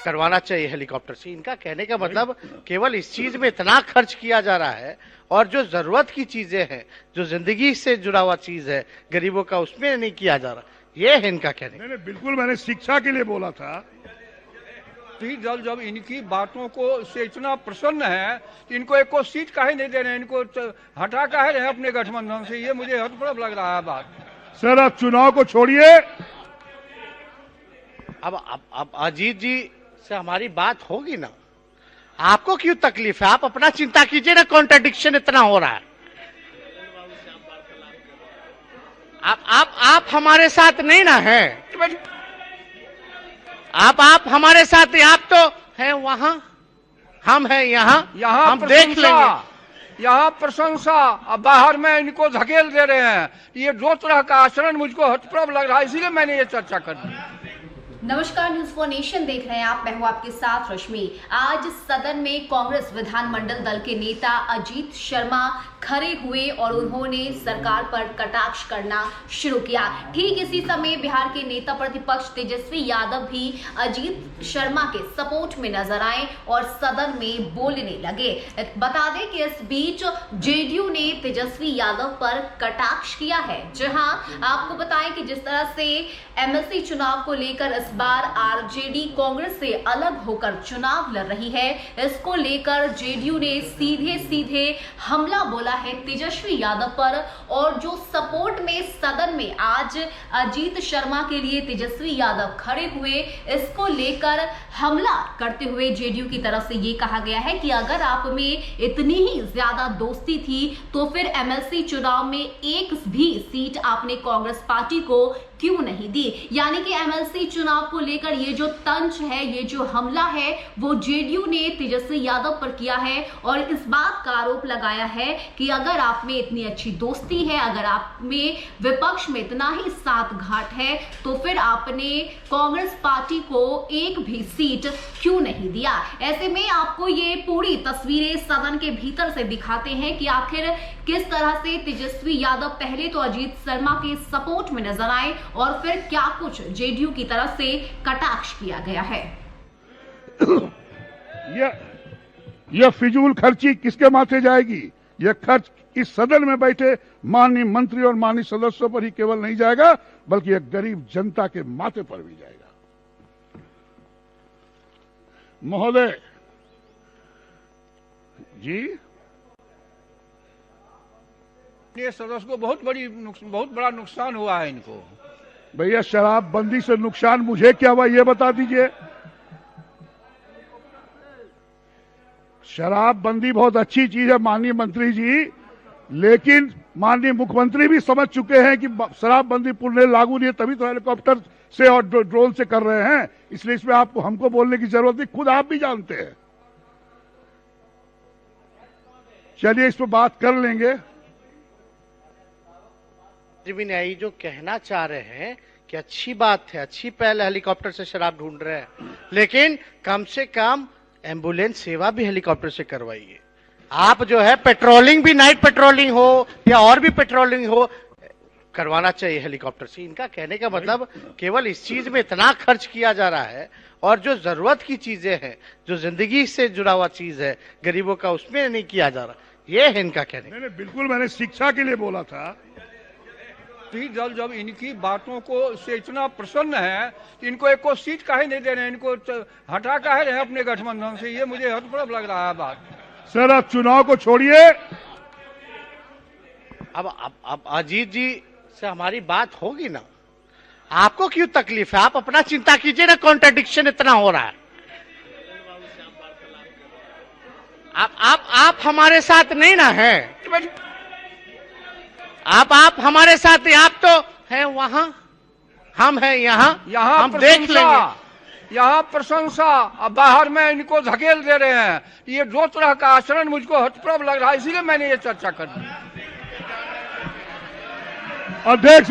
करवाना चाहिए हेलीकॉप्टर से। इनका कहने का मतलब केवल इस चीज में इतना खर्च किया जा रहा है और जो जरूरत की चीजें हैं, जो जिंदगी से जुड़ा हुआ चीज है गरीबों का, उसमें नहीं किया जा रहा। ये है इनका कहने। नहीं, बिल्कुल मैंने शिक्षा के लिए बोला था। दल जब इनकी बातों को से इतना प्रसन्न है तो इनको एक को सीट काहे नहीं दे रहे हैं, इनको हटा काहे रहे हैं अपने गठबंधन से, ये मुझे हतप्रभ लग रहा है बात। सर आप चुनाव को छोड़िए। अब अजीत जी से हमारी बात होगी ना, आपको क्यों तकलीफ है? आप अपना चिंता कीजिए ना, कॉन्ट्रडिक्शन इतना हो रहा है। आप हमारे साथ नहीं ना है, आप हमारे साथ, आप तो हैं वहां, हम हैं यहाँ हम देख लेंगे। यहाँ प्रशंसा, अब बाहर में इनको धकेल दे रहे हैं। ये दो तरह का आचरण मुझको हतप्रभ लग रहा है, इसीलिए मैंने ये चर्चा कर दी। नमस्कार, न्यूज फॉर नेशन देख रहे हैं आप, मैं हूं आपके साथ रश्मि। आज सदन में कांग्रेस विधानमंडल दल के नेता अजीत शर्मा खड़े हुए और उन्होंने सरकार पर कटाक्ष करना शुरू किया। ठीक इसी समय बिहार के नेता प्रतिपक्ष तेजस्वी यादव भी अजीत शर्मा के सपोर्ट में नजर आए और सदन में बोलने लगे। बता दें कि इस बीच जेडीयू ने तेजस्वी यादव पर कटाक्ष किया है। जहां आपको बताएं कि जिस तरह से एमएलसी चुनाव को लेकर इस बार आरजेडी कांग्रेस से अलग होकर चुनाव लड़ रही है, इसको लेकर जेडीयू ने सीधे सीधे हमला बोला है तेजस्वी यादव पर। और जो सपोर्ट में सदन में आज अजीत शर्मा के लिए तेजस्वी यादव खड़े हुए, इसको लेकर हमला करते हुए जेडीयू की तरफ से ये कहा गया है कि अगर आप में इतनी ही ज्यादा दोस्ती थी तो फिर एमएलसी चुनाव में एक भी सीट आपने कांग्रेस पार्टी को क्यों नहीं दी। यानी कि एमएलसी चुनाव को लेकर ये जो तंज है, ये जो हमला है, वो जेडीयू ने तेजस्वी यादव पर किया है और इस बात का आरोप लगाया है कि अगर आप में इतनी अच्छी दोस्ती है, अगर आप में विपक्ष में इतना ही साथ घाट है, तो फिर आपने कांग्रेस पार्टी को एक भी सीट क्यों नहीं दिया। ऐसे में आपको ये पूरी तस्वीरें सदन के भीतर से दिखाते हैं कि आखिर किस तरह से तेजस्वी यादव पहले तो अजीत शर्मा के सपोर्ट में नजर आए और फिर क्या कुछ जेडीयू की तरफ से कटाक्ष किया गया है। यह फिजूल खर्ची किसके माथे जाएगी? यह खर्च इस सदन में बैठे माननीय मंत्री और माननीय सदस्यों पर ही केवल नहीं जाएगा, बल्कि यह गरीब जनता के माथे पर भी जाएगा। महोदय जी, ये सदस्य को बहुत बड़ा नुकसान हुआ है इनको। भैया शराबबंदी से नुकसान मुझे क्या हुआ ये बता दीजिए। शराबबंदी बहुत अच्छी चीज है माननीय मंत्री जी, लेकिन माननीय मुख्यमंत्री भी समझ चुके हैं कि शराबबंदी पूर्ण लागू नहीं है, तभी तो हेलीकॉप्टर से और ड्रोन से कर रहे हैं। इसलिए इसमें आपको हमको बोलने की जरूरत नहीं, खुद आप भी जानते हैं। चलिए इस पर बात कर लेंगे। न्यायी जो कहना चाह रहे हैं कि अच्छी बात है, अच्छी पहल, हेलीकॉप्टर से शराब ढूंढ रहे हैं, लेकिन कम से कम एम्बुलेंस सेवा भी हेलीकॉप्टर से करवाइए। आप जो है पेट्रोलिंग भी, नाइट पेट्रोलिंग हो या और भी पेट्रोलिंग हो, करवाना चाहिए हेलीकॉप्टर से। इनका कहने का मतलब केवल इस चीज में इतना खर्च किया जा रहा है और जो जरूरत की चीजें हैं, जो जिंदगी से जुड़ा हुआ चीज है गरीबों का, उसमें नहीं किया जा रहा। ये है इनका कहने। नहीं, बिल्कुल मैंने शिक्षा के लिए बोला था। दल जब इनकी बातों को से इतना प्रसन्न है तो इनको एक को सीट काहे नहीं दे रहे हैं, इनको हटा काहे रहे हैं अपने गठबंधन से, ये मुझे हतप्रभ लग रहा है बात। सर आप चुनाव को छोड़िए। अब अजीत जी से हमारी बात होगी ना, आपको क्यों तकलीफ है? आप अपना चिंता कीजिए ना, कॉन्ट्रडिक्शन इतना हो रहा है। आप हमारे साथ नहीं ना है, आप हमारे साथ, आप तो हैं वहां, हम हैं यहाँ हम देख लेंगे। यहाँ प्रशंसा, अब बाहर में इनको धकेल दे रहे हैं। ये दो तरह का आचरण मुझको हतप्रभ लग रहा है, इसीलिए मैंने ये चर्चा कर दी। अध्यक्ष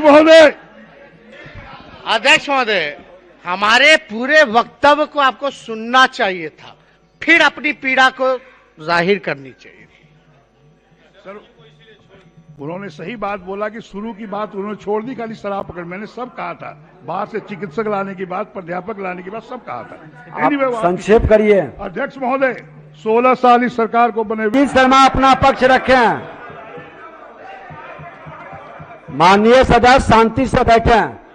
महोदय, हमारे पूरे वक्तव्य को आपको सुनना चाहिए था, फिर अपनी पीड़ा को जाहिर करनी चाहिए। उन्होंने सही बात बोला कि शुरू की बात उन्होंने छोड़ दी, खाली शराब पकड़। मैंने सब कहा था, बाहर से चिकित्सक लाने की बात, प्राध्यापक लाने की बात, सब कहा था। Anyway, संक्षेप करिए। अध्यक्ष महोदय, 16 साल इस सरकार को बने हुए। शर्मा अपना पक्ष रखें। माननीय सदस्य शांति से बैठें।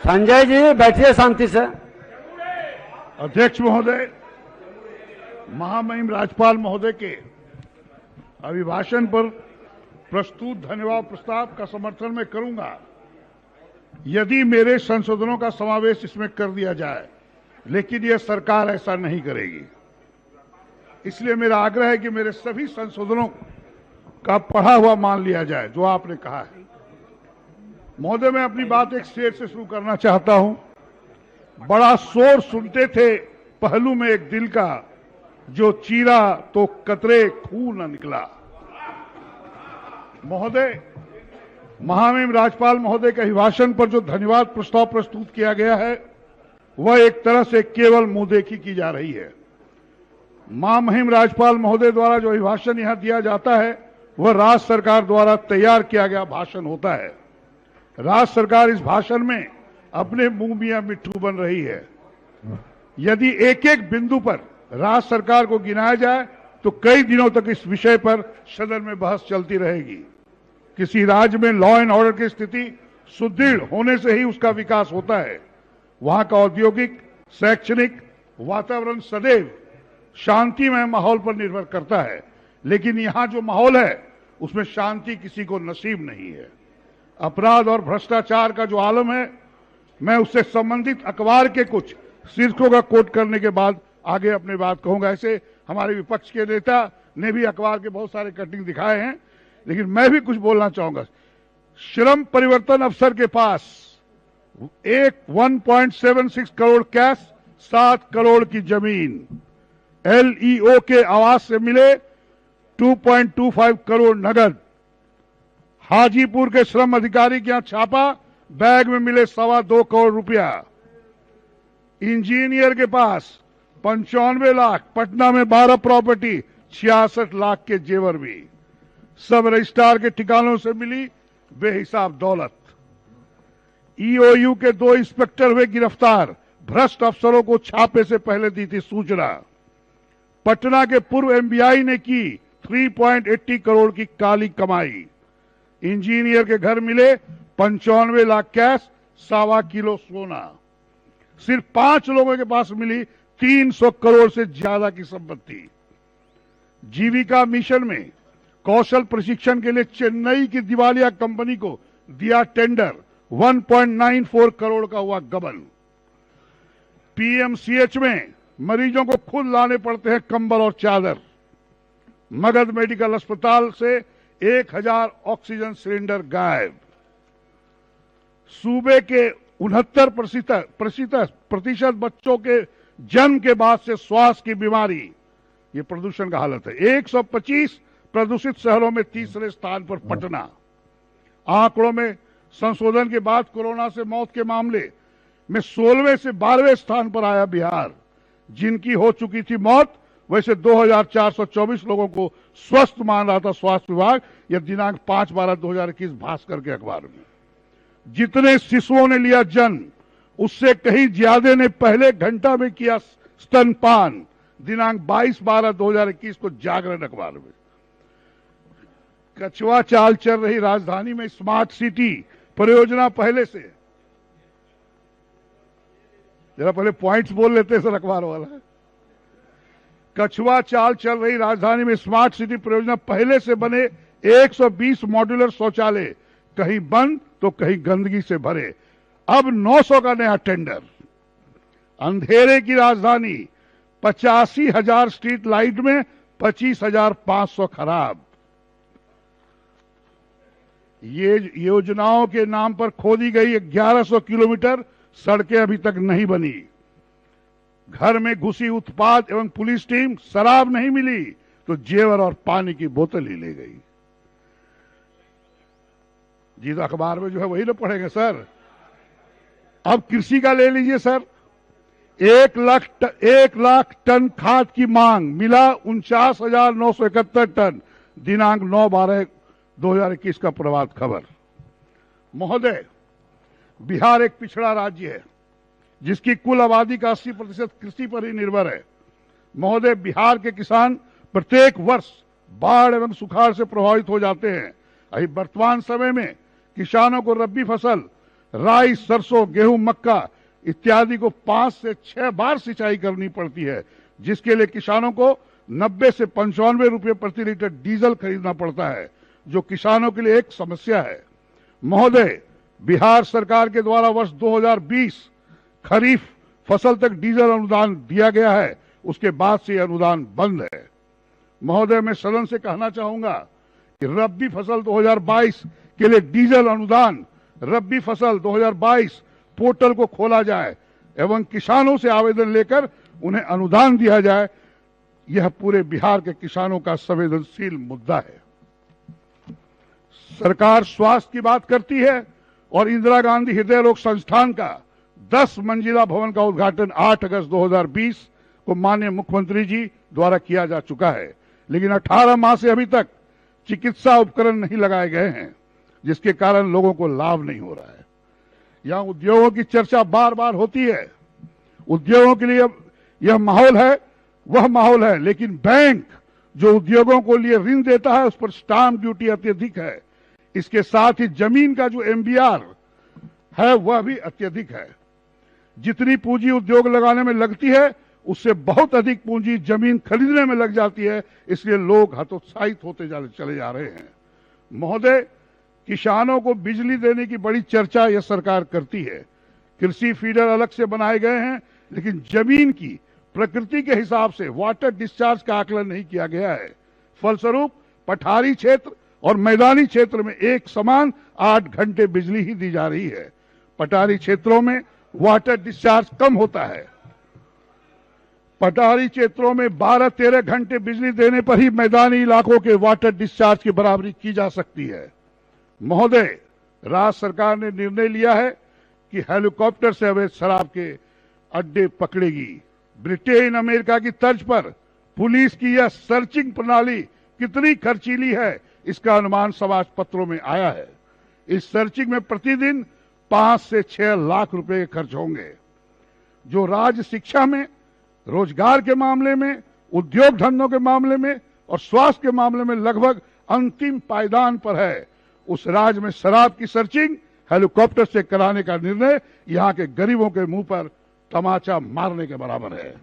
संजय जी बैठिए शांति से। अध्यक्ष महोदय, महामहिम राज्यपाल महोदय के अभिभाषण पर प्रस्तुत धन्यवाद प्रस्ताव का समर्थन मैं करूंगा यदि मेरे संशोधनों का समावेश इसमें कर दिया जाए, लेकिन यह सरकार ऐसा नहीं करेगी। इसलिए मेरा आग्रह है कि मेरे सभी संशोधनों का पढ़ा हुआ मान लिया जाए जो आपने कहा है। महोदय, मैं अपनी बात एक शेर से शुरू करना चाहता हूं। बड़ा शोर सुनते थे पहलू में एक दिल का, जो चीरा तो कतरे खून न निकला। महोदय, महामहिम राज्यपाल महोदय के अभिभाषण पर जो धन्यवाद प्रस्ताव प्रस्तुत किया गया है, वह एक तरह से केवल मुंह देखी की जा रही है। महामहिम राज्यपाल महोदय द्वारा जो अभिभाषण यहां दिया जाता है, वह राज्य सरकार द्वारा तैयार किया गया भाषण होता है। राज्य सरकार इस भाषण में अपने मुंह मियां मिट्ठू बन रही है। यदि एक एक बिंदु पर राज्य सरकार को गिनाया जाए तो कई दिनों तक इस विषय पर सदन में बहस चलती रहेगी। किसी राज्य में लॉ एंड ऑर्डर की स्थिति सुदृढ़ होने से ही उसका विकास होता है। वहां का औद्योगिक शैक्षणिक वातावरण सदैव शांतिमय माहौल पर निर्भर करता है, लेकिन यहां जो माहौल है उसमें शांति किसी को नसीब नहीं है। अपराध और भ्रष्टाचार का जो आलम है, मैं उससे संबंधित अखबार के कुछ शीर्षकों का कोट करने के बाद आगे अपनी बात कहूंगा। ऐसे हमारे विपक्ष के नेता ने भी अखबार के बहुत सारे कटिंग दिखाए हैं, लेकिन मैं भी कुछ बोलना चाहूंगा। श्रम परिवर्तन अफसर के पास 1.76 करोड़ कैश, 7 करोड़ की जमीन। LEO के आवास से मिले 2.25 करोड़ नगद। हाजीपुर के श्रम अधिकारी के यहां छापा, बैग में मिले 2.25 करोड़ रुपया। इंजीनियर के पास 95 लाख, पटना में 12 प्रॉपर्टी, 66 लाख के जेवर भी। सब रजिस्ट्रार के ठिकानों से मिली बेहिसाब दौलत। EOU के 2 इंस्पेक्टर हुए गिरफ्तार, भ्रष्ट अफसरों को छापे से पहले दी थी सूचना। पटना के पूर्व MBI ने की 3.80 करोड़ की काली कमाई। इंजीनियर के घर मिले 95 लाख कैश, 1.25 किलो सोना। सिर्फ 5 लोगों के पास मिली 300 करोड़ से ज्यादा की संपत्ति। जीविका मिशन में कौशल प्रशिक्षण के लिए चेन्नई की दिवालिया कंपनी को दिया टेंडर, 1.94 करोड़ का हुआ गबन। PMCH में मरीजों को खुद लाने पड़ते हैं कंबल और चादर। मगध मेडिकल अस्पताल से 1000 ऑक्सीजन सिलेंडर गायब। सूबे के 69% बच्चों के जन्म के बाद से श्वास की बीमारी, ये प्रदूषण का हालत है। 125 प्रदूषित शहरों में तीसरे स्थान पर पटना। आंकड़ों में संशोधन के बाद कोरोना से मौत के मामले में 16वें से 12वें स्थान पर आया बिहार। जिनकी हो चुकी थी मौत, वैसे 2424 लोगों को स्वस्थ मान रहा था स्वास्थ्य विभाग, यह दिनांक 5/12/2021 भास्कर के अखबार में। जितने शिशुओं ने लिया जन्म, उससे कहीं ज्यादा ने पहले घंटा में किया स्तनपान, दिनांक 22/12/2021 को जागरण अखबार में। कछुआ चाल चल रही राजधानी में स्मार्ट सिटी परियोजना पहले से, जरा पहले पॉइंट्स बोल लेते सर अखबार वाला। कछुआ चाल चल रही राजधानी में स्मार्ट सिटी परियोजना पहले से बने 120 मॉड्यूलर शौचालय, कहीं बंद तो कहीं गंदगी से भरे। अब 900 का नया टेंडर। अंधेरे की राजधानी, 85,000 स्ट्रीट लाइट में 25,500 खराब। ये योजनाओं के नाम पर खोदी गई 1100 किलोमीटर सड़कें अभी तक नहीं बनी। घर में घुसी उत्पाद एवं पुलिस टीम, शराब नहीं मिली तो जेवर और पानी की बोतल ही ले गई। जी तो अखबार में जो है वही ना पढ़ेंगे सर। अब कृषि का ले लीजिए सर। 1 लाख टन खाद की मांग, मिला 49,971 टन, दिनांक 2021 का प्रभात खबर। महोदय, बिहार एक पिछड़ा राज्य है जिसकी कुल आबादी का 80% कृषि पर ही निर्भर है। महोदय, बिहार के किसान प्रत्येक वर्ष बाढ़ एवं सुखाड़ से प्रभावित हो जाते हैं। अभी वर्तमान समय में किसानों को रबी फसल राई, सरसों, गेहूं, मक्का इत्यादि को 5 से 6 बार सिंचाई करनी पड़ती है, जिसके लिए किसानों को 90 से 95 रुपये प्रति लीटर डीजल खरीदना पड़ता है, जो किसानों के लिए एक समस्या है। महोदय, बिहार सरकार के द्वारा वर्ष 2020 खरीफ फसल तक डीजल अनुदान दिया गया है, उसके बाद से यह अनुदान बंद है। महोदय, मैं सदन से कहना चाहूंगा कि रबी फसल 2022 के लिए डीजल अनुदान रबी फसल 2022 पोर्टल को खोला जाए एवं किसानों से आवेदन लेकर उन्हें अनुदान दिया जाए। यह पूरे बिहार के किसानों का संवेदनशील मुद्दा है। सरकार स्वास्थ्य की बात करती है और इंदिरा गांधी हृदय रोग संस्थान का 10 मंजिला भवन का उद्घाटन 8 अगस्त 2020 को माननीय मुख्यमंत्री जी द्वारा किया जा चुका है, लेकिन 18 माह से अभी तक चिकित्सा उपकरण नहीं लगाए गए हैं, जिसके कारण लोगों को लाभ नहीं हो रहा है। यहाँ उद्योगों की चर्चा बार बार होती है। उद्योगों के लिए यह माहौल है, वह माहौल है, लेकिन बैंक जो उद्योगों को लिए ऋण देता है उस पर स्टाम्प ड्यूटी अत्यधिक है। इसके साथ ही जमीन का जो एमबीआर है वह भी अत्यधिक है। जितनी पूंजी उद्योग लगाने में लगती है उससे बहुत अधिक पूंजी जमीन खरीदने में लग जाती है, इसलिए लोग हतोत्साहित होते चले जा रहे हैं। महोदय, किसानों को बिजली देने की बड़ी चर्चा यह सरकार करती है। कृषि फीडर अलग से बनाए गए हैं, लेकिन जमीन की प्रकृति के हिसाब से वाटर डिस्चार्ज का आकलन नहीं किया गया है। फलस्वरूप पठारी क्षेत्र और मैदानी क्षेत्र में एक समान 8 घंटे बिजली ही दी जा रही है। पठारी क्षेत्रों में वाटर डिस्चार्ज कम होता है। पठारी क्षेत्रों में 12-13 घंटे बिजली देने पर ही मैदानी इलाकों के वाटर डिस्चार्ज की बराबरी की जा सकती है। महोदय, राज्य सरकार ने निर्णय लिया है कि हेलीकॉप्टर से अवैध शराब के अड्डे पकड़ेगी। ब्रिटेन, अमेरिका की तर्ज पर पुलिस की यह सर्चिंग प्रणाली कितनी खर्चीली है, इसका अनुमान समाज पत्रों में आया है। इस सर्चिंग में प्रतिदिन 5 से 6 लाख रुपए के खर्च होंगे, जो राज्य शिक्षा में, रोजगार के मामले में, उद्योग धंधों के मामले में और स्वास्थ्य के मामले में लगभग अंतिम पायदान पर है। उस राज्य में शराब की सर्चिंग हेलीकॉप्टर से कराने का निर्णय यहाँ के गरीबों के मुंह पर तमाचा मारने के बराबर है।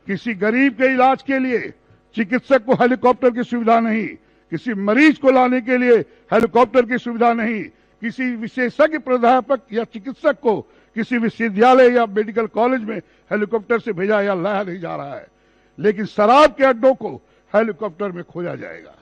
किसी गरीब के इलाज के लिए चिकित्सक को हेलीकॉप्टर की सुविधा नहीं, किसी मरीज को लाने के लिए हेलीकॉप्टर की सुविधा नहीं, किसी विशेषज्ञ प्राध्यापक या चिकित्सक को किसी विश्वविद्यालय या मेडिकल कॉलेज में हेलीकॉप्टर से भेजा या लाया नहीं जा रहा है, लेकिन शराब के अड्डों को हेलीकॉप्टर में खोजा जाएगा।